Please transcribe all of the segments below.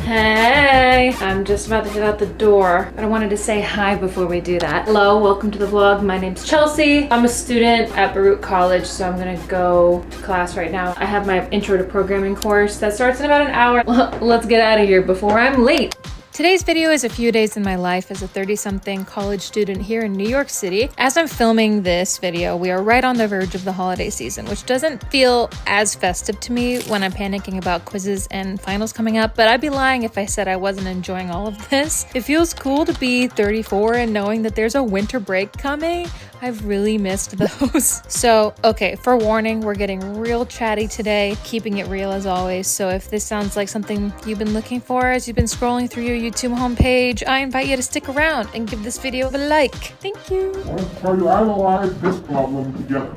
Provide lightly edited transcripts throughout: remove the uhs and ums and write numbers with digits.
Hey, I'm just about to get out the door, but I wanted to say hi before we do that. Hello, welcome to the vlog. My name's Chelsea. I'm a student at Baruch College, so I'm gonna go to class right now. I have my intro to programming course that starts in about an hour. Let's get out of here before I'm late. Today's video is a few days in my life as a 30-something college student here in New York City. As I'm filming this video, we are right on the verge of the holiday season, which doesn't feel as festive to me when I'm panicking about quizzes and finals coming up, but I'd be lying if I said I wasn't enjoying all of this. It feels cool to be 34 and knowing that there's a winter break coming. I've really missed those. So, okay, for warning, we're getting real chatty today, keeping it real as always. So if this sounds like something you've been looking for as you've been scrolling through your YouTube homepage, I invite you to stick around and give this video a like. Thank you. I want to try to analyze this problem together.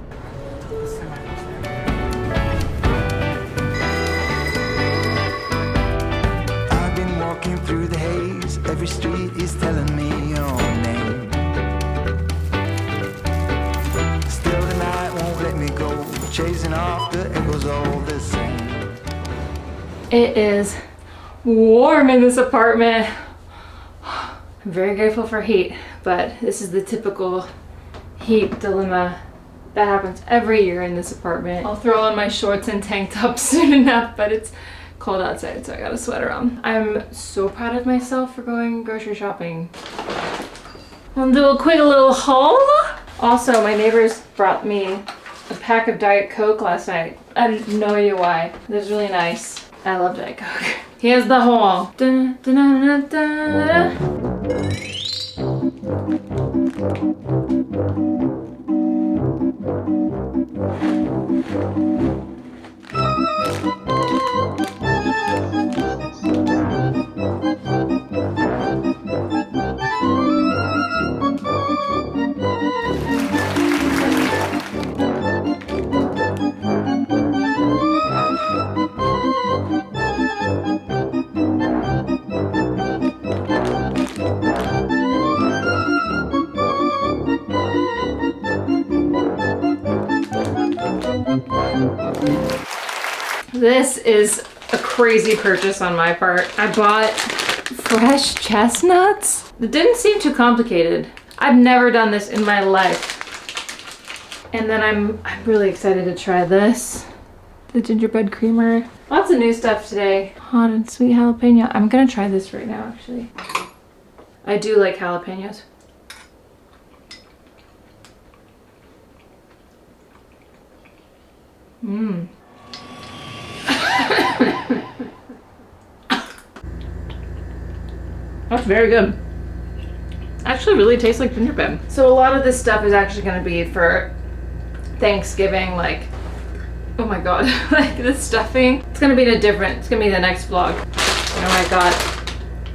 I've been walking through the haze. Every street is telling me your name. Still the night won't let me go, chasing after echoes all the same. It is warm in this apartment. I'm very grateful for heat, but this is the typical heat dilemma that happens every year in this apartment. I'll throw on my shorts and tank top soon enough, but it's cold outside, so I got a sweater on. I'm so proud of myself for going grocery shopping. I'll do a quick little haul. Also, my neighbors brought me a pack of Diet Coke last night. I have no idea why. It was really nice. I love Diet Coke. Here's the haul. Dun, dun, dun, dun, dun. This is a crazy purchase on my part. I bought fresh chestnuts. It didn't seem too complicated. I've never done this in my life. And then I'm really excited to try this. The gingerbread creamer. Lots of new stuff today. Hot and sweet jalapeno. I'm gonna try this right now, actually. I do like jalapenos. Mmm. That's very good. Actually really tastes like gingerbread. So a lot of this stuff is actually going to be for Thanksgiving, like, oh my god, like this stuffing. It's going to be it's going to be the next vlog. You know, I got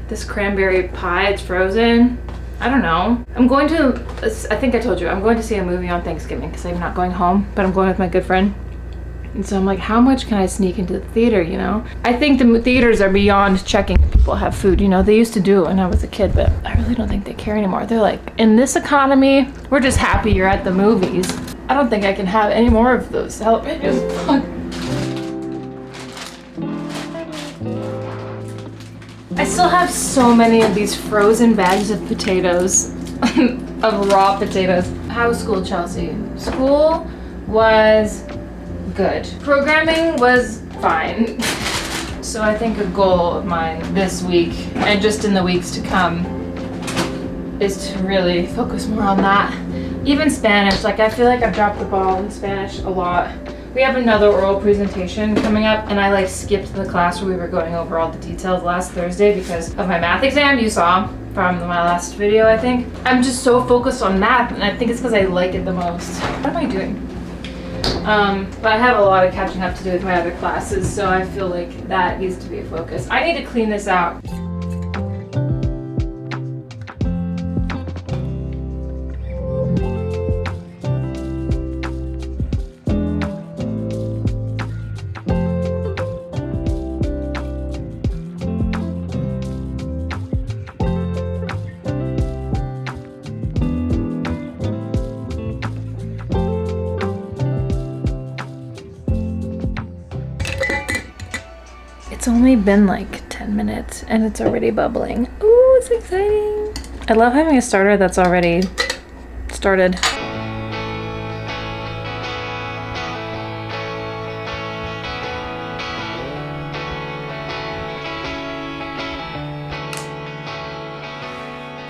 this cranberry pie, it's frozen. I don't know. I think I told you, I'm going to see a movie on Thanksgiving because I'm not going home, but I'm going with my good friend. And so I'm like, how much can I sneak into the theater, you know? I think the theaters are beyond checking if people have food, you know? They used to do it when I was a kid, but I really don't think they care anymore. They're like, in this economy, we're just happy you're at the movies. I don't think I can have any more of those jalapenos. I still have so many of these frozen bags of potatoes, of raw potatoes. How was school, Chelsea? School was good. Programming was fine. So I think a goal of mine this week and just in the weeks to come is to really focus more on that. Even Spanish, like I feel like I've dropped the ball in Spanish a lot. We have another oral presentation coming up and I like skipped the class where we were going over all the details last Thursday because of my math exam you saw from my last video, I think. I'm just so focused on math and I think it's because I like it the most. What am I doing? But I have a lot of catching up to do with my other classes, so I feel like that needs to be a focus. I need to clean this out. It's only been like 10 10 minutes and it's already bubbling. Ooh, it's exciting. I love having a starter that's already started.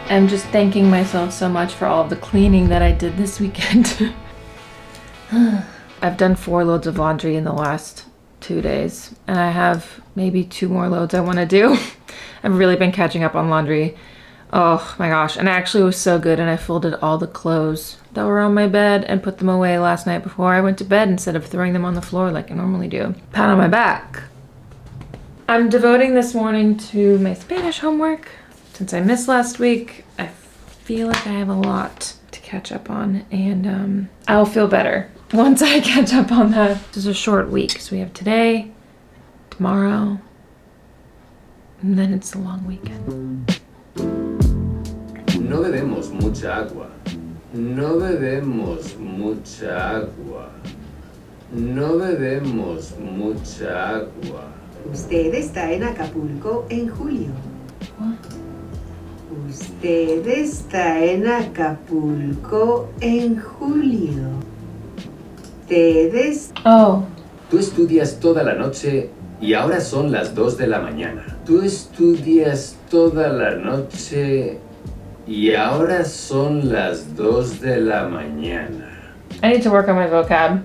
I'm just thanking myself so much for all of the cleaning that I did this weekend. I've done 4 loads of laundry in the last 2 days, and I have maybe 2 more loads I want to do. I've really been catching up on laundry. Oh my gosh, and I actually was so good, and I folded all the clothes that were on my bed and put them away last night before I went to bed instead of throwing them on the floor like I normally do. Pat on my back. I'm devoting this morning to my Spanish homework. Since I missed last week, I feel like I have a lot to catch up on, and I'll feel better once I catch up on that. This is a short week, so we have today, tomorrow, and then it's a long weekend. No bebemos mucha agua. No bebemos mucha agua. No bebemos mucha agua. Usted está en Acapulco en julio. What? Usted está en Acapulco en julio. Ustedes... Oh. Tú estudias toda la noche y ahora son las 2 de la mañana. Tú estudias toda la noche y ahora son las 2 de la mañana. I need to work on my vocab.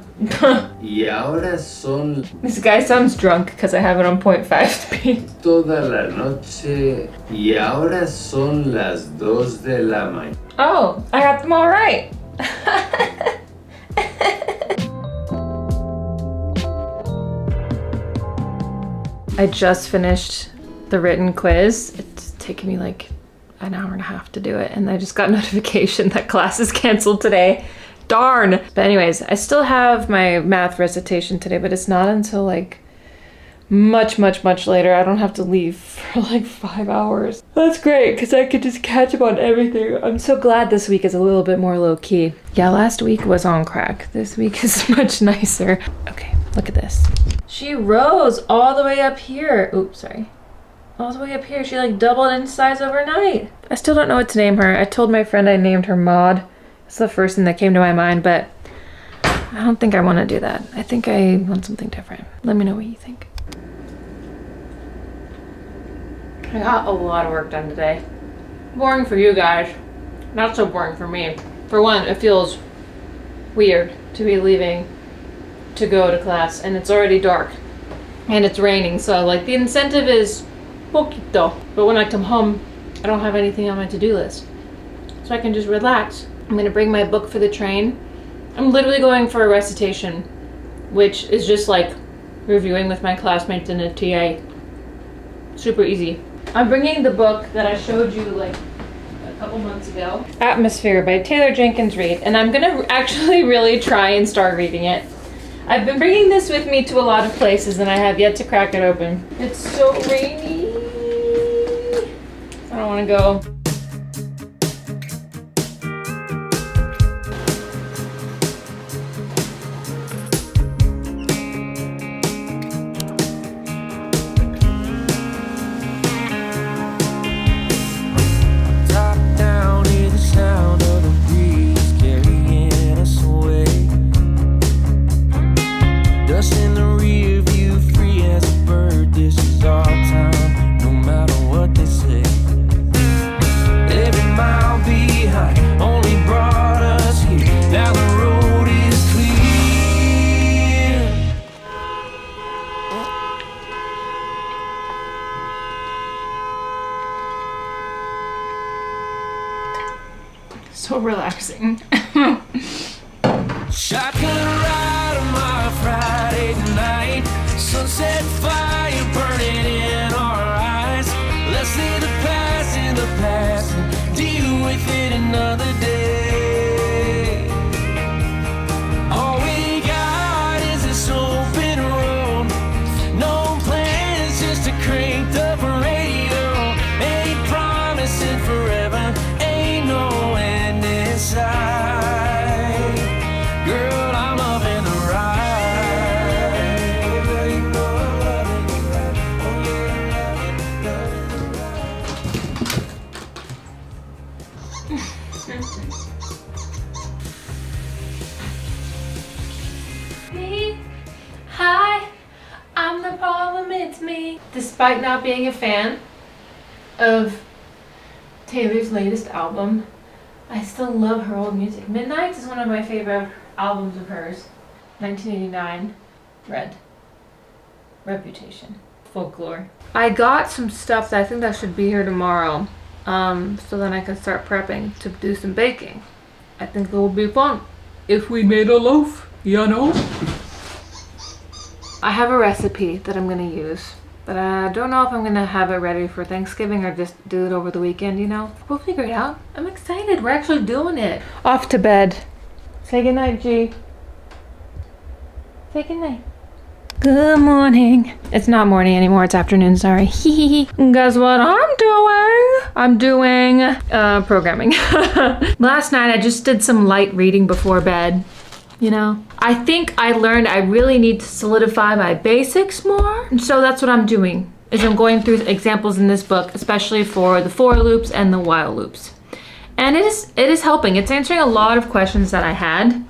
Y ahora son This guy sounds drunk because I have it on 0.5 speed. toda la noche y ahora son las 2 de la mañana. Oh, I got them all right. I just finished the written quiz. It's taken me like an hour and a half to do it, and I just got notification that class is canceled today. Darn! But anyways, I still have my math recitation today, but it's not until like much later. I don't have to leave for like 5 hours. That's great, because I could just catch up on everything. I'm so glad this week is a little bit more low-key. Yeah, last week was on crack. This week is much nicer. Okay, look at this. She rose all the way up here. Oops, sorry. All the way up here. She like doubled in size overnight. I still don't know what to name her. I told my friend I named her Maud. It's the first thing that came to my mind, but I don't think I want to do that. I think I want something different. Let me know what you think. I got a lot of work done today. Boring for you guys. Not so boring for me. For one, it feels weird to be leaving to go to class, and it's already dark and it's raining, so like the incentive is poquito. But when I come home, I don't have anything on my to-do list, so I can just relax. I'm gonna bring my book for the train. I'm literally going for a recitation, which is just like reviewing with my classmates in a TA. Super easy. I'm bringing the book that I showed you like a couple months ago, Atmosphere by Taylor Jenkins Reid, and I'm gonna actually really try and start reading it. I've been bringing this with me to a lot of places and I have yet to crack it open. It's so rainy. I don't want to go. Top down, hear the sound of the breeze carrying us away. Dust in the rear view, free as a bird. This is our time, no matter what they say. Every mile behind only brought us here. Now the road is clear. So relaxing. Shotgun ride on my Friday night. Sunset fire burning in our eyes. Let's see the past in the past and deal with it another day. All we got is this open road. No plans, just a cranked up radio. Ain't promising forever, ain't no end in sight. Girl, I'm loving the ride. You know I'm loving the ride. Oh, yeah, I'm loving the despite not being a fan of Taylor's latest album, I still love her old music. Midnights is one of my favorite albums of hers. 1989, Red. Reputation. Folklore. I got some stuff that I think that should be here tomorrow. So then I can start prepping to do some baking. I think it will be fun. If we made a loaf, you know? I have a recipe that I'm gonna use, but I don't know if I'm gonna have it ready for Thanksgiving or just do it over the weekend, you know? We'll figure it out. I'm excited. We're actually doing it. Off to bed. Say goodnight, G. Say goodnight. Good morning. It's not morning anymore, it's afternoon, sorry. Guess what I'm doing? I'm doing programming. Last night I just did some light reading before bed, you know? I think I learned I really need to solidify my basics more. And so that's what I'm doing, is I'm going through examples in this book, especially for the for loops and the while loops. And it is helping. It's answering a lot of questions that I had.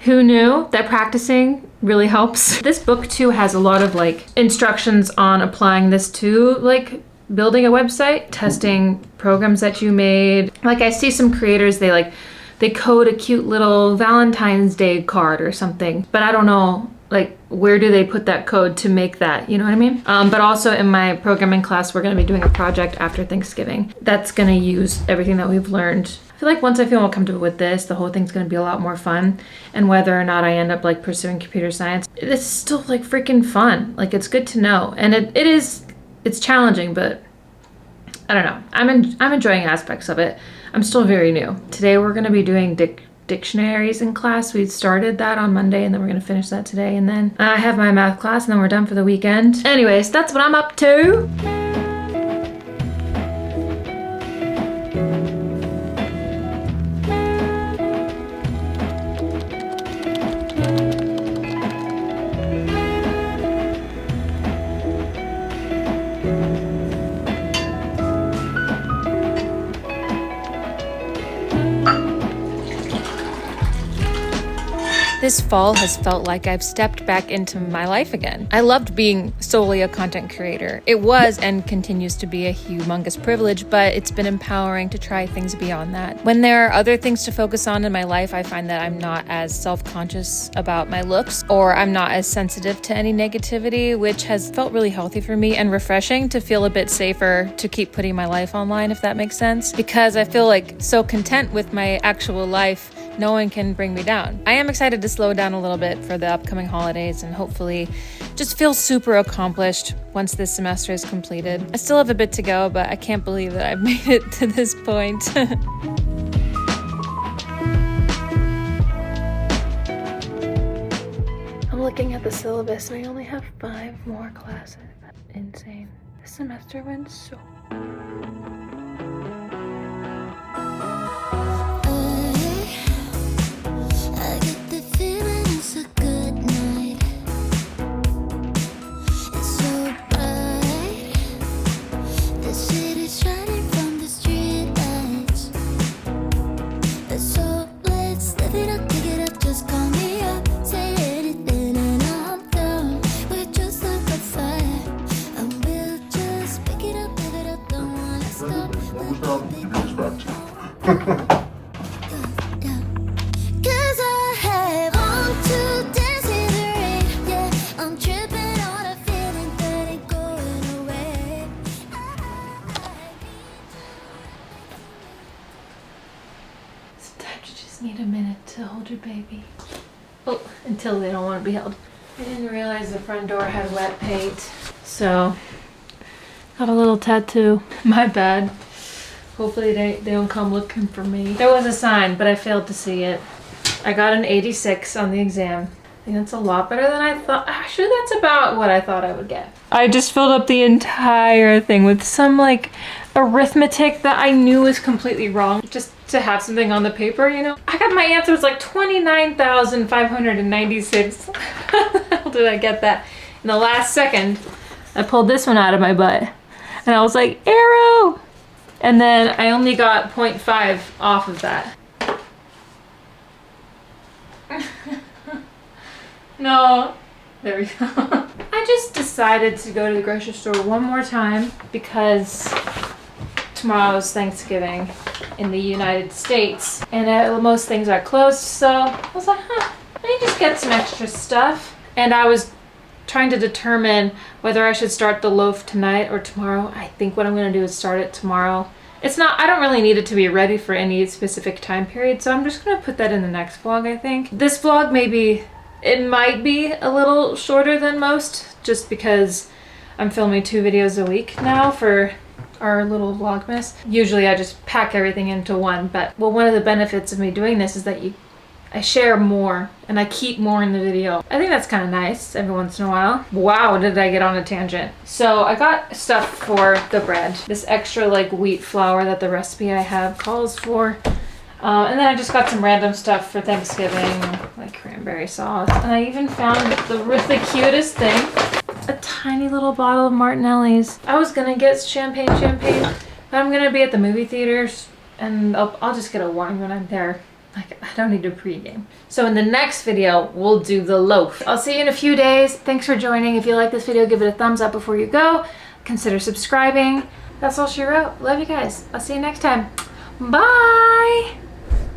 Who knew that practicing really helps? This book too has a lot of like instructions on applying this to like building a website, testing programs that you made. Like I see some creators, they code a cute little Valentine's Day card or something, but I don't know, like where do they put that code to make that, you know what I mean? But also in my programming class, we're gonna be doing a project after Thanksgiving that's gonna use everything that we've learned. I feel like once I feel more comfortable with this, the whole thing's gonna be a lot more fun. And whether or not I end up like pursuing computer science, it's still like freaking fun. Like it's good to know. And it's challenging, but I don't know. I'm enjoying aspects of it. I'm still very new. Today we're gonna be doing dictionaries in class. We started that on Monday and then we're gonna finish that today. And then I have my math class and then we're done for the weekend. Anyways, that's what I'm up to. This fall has felt like I've stepped back into my life again. I loved being solely a content creator. It was and continues to be a humongous privilege, but it's been empowering to try things beyond that. When there are other things to focus on in my life, I find that I'm not as self-conscious about my looks, or I'm not as sensitive to any negativity, which has felt really healthy for me and refreshing to feel a bit safer to keep putting my life online, if that makes sense, because I feel like so content with my actual life. No one can bring me down. I am excited to slow down a little bit for the upcoming holidays and hopefully just feel super accomplished once this semester is completed. I still have a bit to go, but I can't believe that I've made it to this point. I'm looking at the syllabus and I only have 5 more classes. That's insane. This semester went so... Sometimes you just need a minute to hold your baby. Oh, until they don't want to be held. I didn't realize the front door had wet paint, so got a little tattoo. My bad. Hopefully they don't come looking for me. There was a sign, but I failed to see it. I got an 86 on the exam. I think that's a lot better than I thought. Actually, that's about what I thought I would get. I just filled up the entire thing with some like arithmetic that I knew was completely wrong, just to have something on the paper, you know? I got my answer was like 29,596. How the hell did I get that? In the last second, I pulled this one out of my butt and I was like, arrow! And then I only got 0.5 off of that. No, there we go. I just decided to go to the grocery store one more time because tomorrow is Thanksgiving in the United States and most things are closed, so I was like, let me just get some extra stuff. And I was trying to determine whether I should start the loaf tonight or tomorrow. I think what I'm going to do is start it tomorrow. I don't really need it to be ready for any specific time period, so I'm just going to put that in the next vlog, I think. This vlog it might be a little shorter than most, just because I'm filming 2 videos a week now for our little vlogmas. Usually I just pack everything into one, but one of the benefits of me doing this is that I share more and I keep more in the video. I think that's kind of nice every once in a while. Wow, did I get on a tangent. So I got stuff for the bread. This extra like wheat flour that the recipe I have calls for. And then I just got some random stuff for Thanksgiving, like cranberry sauce. And I even found the cutest thing. A tiny little bottle of Martinelli's. I was gonna get champagne, but I'm gonna be at the movie theaters and I'll just get a wine when I'm there. Like, I don't need a pregame. So in the next video, we'll do the loaf. I'll see you in a few days. Thanks for joining. If you like this video, give it a thumbs up before you go. Consider subscribing. That's all she wrote. Love you guys. I'll see you next time. Bye!